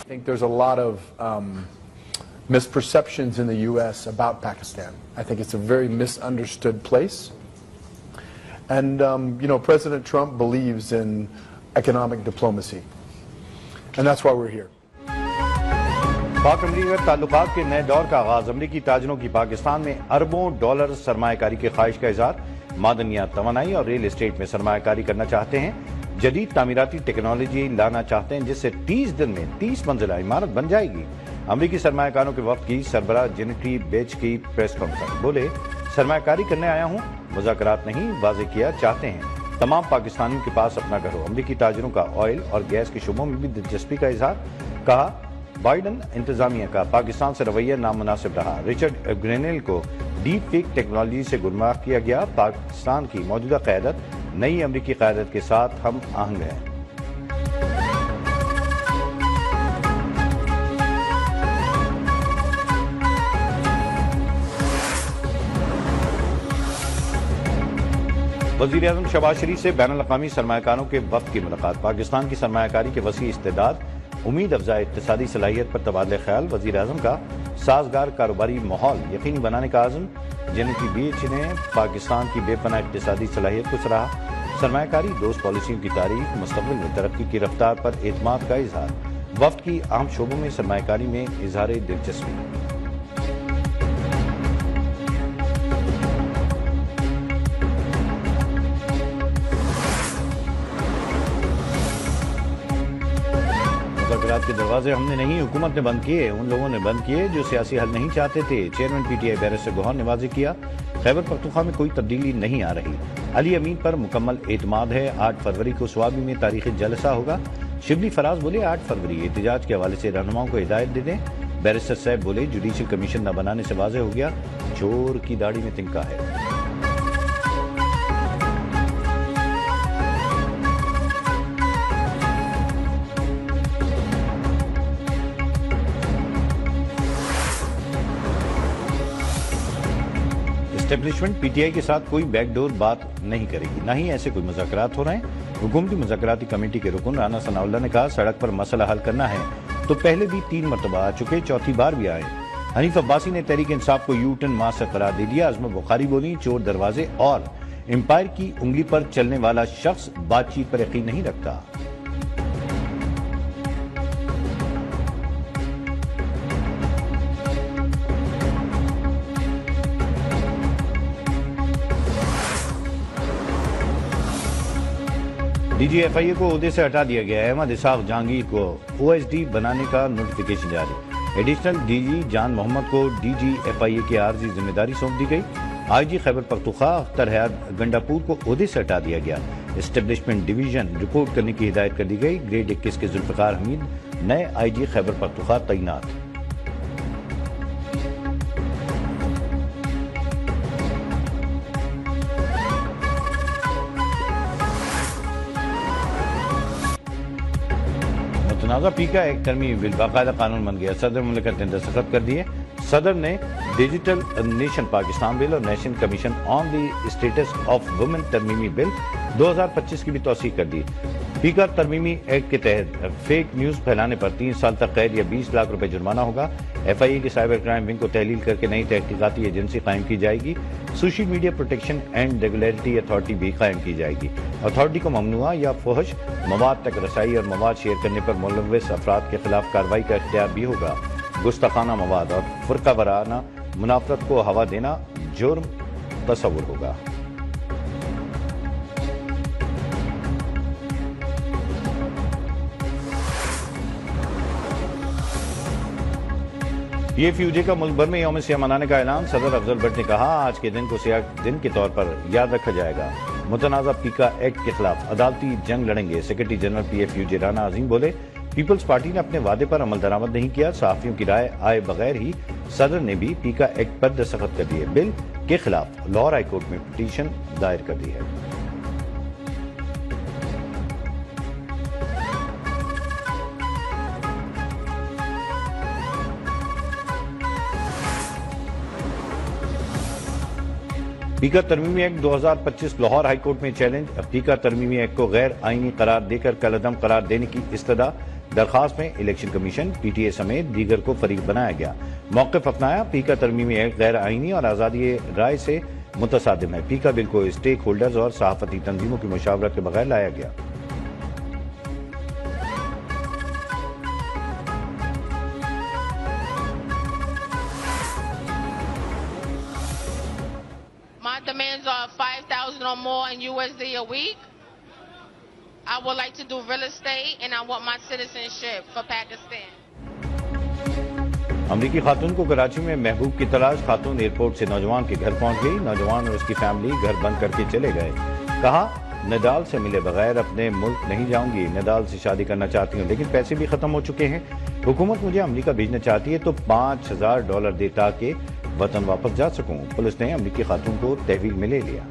think there's a lot of misperceptions in the U.S. about Pakistan. I think it's a very misunderstood place. And, President Trump believes in economic diplomacy. And that's why we're here. پاک امریکہ تعلقات کے نئے دور کا آغاز. امریکی تاجروں کی پاکستان میں اربوں ڈالر سرمایہ کاری کی خواہش کا اظہار. معدنیات، توانائی اور ریل اسٹیٹ میں سرمایہ کاری کرنا چاہتے ہیں. جدید تعمیراتی ٹیکنالوجی لانا چاہتے ہیں جس سے 30 دن میں 30 منزلہ عمارت بن جائے گی. امریکی سرمایہ کاروں کے وفد کی سربراہ جینٹی بیچ کی پریس کانفرنس. بولے سرمایہ کاری کرنے آیا ہوں، مذاکرات نہیں. واضح کیا چاہتے ہیں تمام پاکستانیوں کے پاس اپنا گھر ہو. امریکی تاجروں کا آئل اور گیس کے شعبوں میں بھی دلچسپی کا اظہار. کہا بائیڈن انتظامیہ کا پاکستان سے رویہ نامناسب رہا. رچرڈ گرینل کو ڈیپ فیک ٹیکنالوجی سے گمراہ کیا گیا. پاکستان کی موجودہ قیادت نئی امریکی قیادت کے ساتھ ہم آہنگ ہے. وزیر اعظم شہباز شریف سے بین الاقوامی سرمایہ کاروں کے وفد کی ملاقات. پاکستان کی سرمایہ کاری کے وسیع استعداد، امید افزائے اقتصادی صلاحیت پر تبادلہ خیال. وزیر اعظم کا سازگار کاروباری ماحول یقینی بنانے کا عزم. جینٹی بیچ نے پاکستان کی بے پناہ اقتصادی صلاحیت کو سراہا. سرمایہ کاری دوست پالیسیوں کی تعریف. مستقبل میں ترقی کی رفتار پر اعتماد کا اظہار. وفد کی اہم شعبوں میں سرمایہ کاری میں اظہار دلچسپی. مذاکرات کے دروازے ہم نے نہیں، حکومت نے بند کیے. ان لوگوں نے بند کیے جو سیاسی حل نہیں چاہتے تھے. Chairman P T I barrister Gohar نے واضح کیا خیبر پختونخوا میں کوئی تبدیلی نہیں آ رہی. علی امین پر مکمل اعتماد ہے. 8 فروری کو سوابی میں تاریخی جلسہ ہوگا. شبلی فراز بولے 8 فروری احتجاج کے حوالے سے رہنماؤں کو ہدایت دے دیں. بیرسٹر صاحب بولے جوڈیشل کمیشن نہ بنانے سے واضح ہو گیا چور کی داڑھی میں تنکا ہے. اسٹیبلشمنٹ پی ٹی آئی کے ساتھ کوئی بیک ڈور بات نہیں کرے گی، نہ ہی ایسے کوئی مذاکرات ہو رہے ہیں. حکومتی مذاکراتی کمیٹی کے رکن رانا ثناء اللہ نے کہا سڑک پر مسئلہ حل کرنا ہے تو پہلے بھی 3 مرتبہ آ چکے، چوتھی بار بھی آئے. حنیف عباسی نے تحریک انصاف کو یو ٹرن مارچ سے قرار دے دیا. عظمت بخاری بولی چور دروازے اور امپائر کی انگلی پر چلنے والا شخص بات چیت پر یقین نہیں رکھتا. ڈی جی ایف آئی اے کو عہدے سے ہٹا دیا گیا. احمد اسحاق جہانگیر کو او ایس ڈی بنانے کا نوٹیفیکیشن جاری. ایڈیشنل ڈی جی جان محمد کو ڈی جی ایف آئی اے کی عارضی ذمہ داری سونپ دی گئی. آئی جی خیبر پختونخوا اختر حیات گنڈاپور کو عہدے سے ہٹا دیا گیا. اسٹیبلشمنٹ ڈویژن رپورٹ کرنے کی ہدایت کر دی گئی. گریڈ 21 کے ذوالفقار حمید نئے آئی جی خیبر پختونخوا تعینات. متنازع پیکا ایک ترمیمی بل باقاعدہ قانون بن گیا. صدر مملکت نے دستخط کر دیے. صدر نے ڈیجیٹل نیشن پاکستان بل اور national commission on the status of women ترمیمی بل 2025 کی بھی توثیق کر دی. پیکا ترمیمی ایکٹ کے تحت فیک نیوز پھیلانے پر 3 سال تک قید یا 20 لاکھ روپے جرمانہ ہوگا. ایف آئی اے کی سائبر کرائم ونگ کو تحلیل کر کے نئی تحقیقاتی ایجنسی قائم کی جائے گی. Social media protection and regulatory authority بھی قائم کی جائے گی. اتھارٹی کو ممنوعہ یا فحش مواد تک رسائی اور مواد شیئر کرنے پر ملوث افراد کے خلاف کارروائی کا اختیار بھی ہوگا. گستاخانہ مواد اور فرقہ وارانہ منافرت کو ہوا دینا جرم تصور ہوگا. پی ایف یو جے کا ملک بھر میں یوم سیاہ منانے کا اعلان. صدر افضل بٹ نے کہا آج کے دن کو سیاہ دن کے طور پر یاد رکھا جائے گا. متنازع پیکا ایکٹ کے خلاف عدالتی جنگ لڑیں گے. Secretary general P F U J Rana Azeem بولے پیپلز پارٹی نے اپنے وعدے پر عمل درآمد نہیں کیا. صحافیوں کی رائے آئے بغیر ہی صدر نے بھی پیکا ایکٹ پر دستخط کر دیے. بل کے خلاف لاہور ہائی کورٹ میں پٹیشن دائر کر دی ہے. پیکا ترمیمی ایکٹ 2025 لاہور ہائی کورٹ میں چیلنج. پیکا ترمیمی ایکٹ کو غیر آئینی قرار دے کر کالعدم قرار دینے کی استدعا. درخواست میں election commission P T A سمیت دیگر کو فریق بنایا گیا. موقف اپنایا. پی کا ترمیمی ایکٹ غیر آئینی اور آزادی رائے سے متصادم ہے. پی کا بل کو اسٹیک ہولڈرز اور صحافتی تنظیموں کی مشاورت کے بغیر لایا گیا. My demands are 5,000 or more in USD a week. I would like to do real estate and I want my citizenship for Pakistan. امریکی خاتون کو کراچی میں محبوب کی تلاش. خاتون ایئرپورٹ سے نوجوان کے گھر پہنچ گئی. نوجوان اور اس کی فیملی گھر بند کر کے چلے گئے. کہا ندال سے ملے بغیر اپنے ملک نہیں جاؤں گی. ندال سے شادی کرنا چاہتی ہوں لیکن پیسے بھی ختم ہو چکے ہیں. حکومت مجھے امریکہ بھیجنا چاہتی ہے تو $5,000 دے تاکہ وطن واپس جا سکوں. پولیس نے امریکی خاتون کو تحویل میں لے لیا.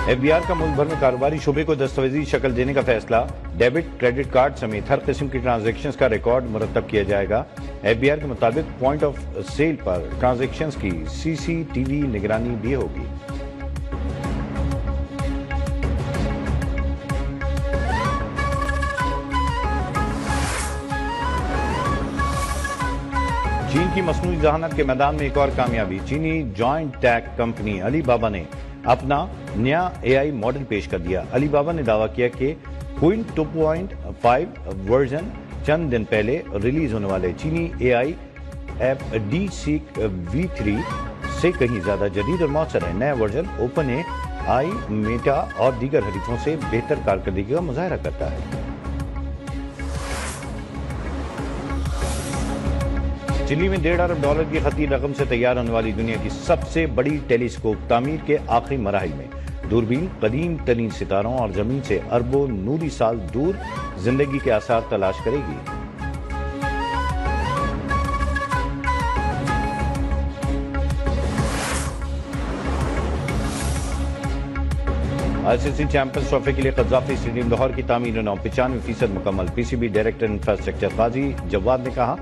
ایف بی آر کا ملک بھر میں کاروباری شعبے کو دستاویزی شکل دینے کا فیصلہ. ڈیبٹ کریڈٹ کارڈ سمیت ہر قسم کی ٹرانزیکشنز کا ریکارڈ مرتب کیا جائے گا. ایف بی آر کے مطابق پوائنٹ آف سیل پر ٹرانزیکشنز کی CCTV نگرانی بھی ہوگی. چین کی مصنوعی ذہانت کے میدان میں ایک اور کامیابی. چینی جوائنٹ ٹیک کمپنی علی بابا نے اپنا نیا AI ماڈل پیش کر دیا. علی بابا نے دعویٰ کیا کہ کوئن 2.5 ورژن چند دن پہلے ریلیز ہونے والے چینی AI ایپ DeepSeek V3 سے کہیں زیادہ جدید اور مؤثر ہے. نیا ورژن اوپن AI میٹا اور دیگر حریفوں سے بہتر کارکردگی کا مظاہرہ کرتا ہے. چلی میں $1.5 ارب کی خطی رقم سے تیار ہونے والی دنیا کی سب سے بڑی ٹیلی اسکوپ تعمیر کے آخری مراحل میں. دوربین قدیم ترین ستاروں اور زمین سے اربوں نوری سال دور زندگی کے آثار تلاش کرے گی. ICC چیمپئنز ٹرافی کے لیے قذافی اسٹیڈیم لاہور کی تعمیر 95% مکمل. PCB ڈائریکٹر انفراسٹرکچر قاضی جواد نے کہا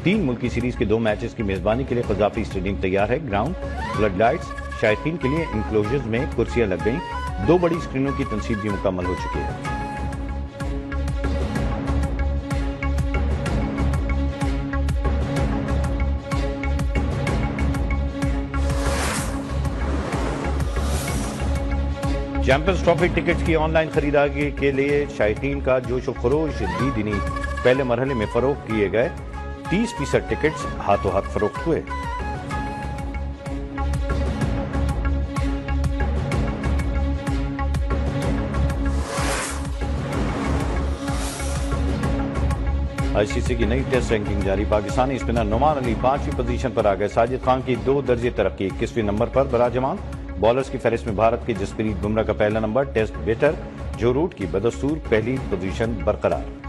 3 ملکی سیریز کے 2 میچز کی میزبانی کے لیے قذافی اسٹیڈیم تیار ہے. گراؤنڈ فلڈ لائٹس شائقین کے لیے انکلوژرز میں کرسیاں لگ گئیں. 2 بڑی اسکرینوں کی تنصیب بھی مکمل ہو چکی ہے. چیمپئنز ٹرافی ٹکٹس کی آن لائن خریداری کے لیے شائقین کا جوش و خروش دینی پہلے مرحلے میں فروخت کیے گئے. 30% ٹکٹس ہاتھوں ہاتھ فروخت ہوئے. ICC کی نئی ٹیسٹ رینکنگ جاری. پاکستانی اسپنر نعمان علی 5ویں پوزیشن پر آ گئے. ساجد خان کی 2 درجے ترقی 21ویں نمبر پر براجمان. بالرز کی فہرست میں بھارت کے جسپریت بمراہ کا پہلا نمبر. ٹیسٹ بیٹر جو روٹ کی بدستور پہلی پوزیشن برقرار.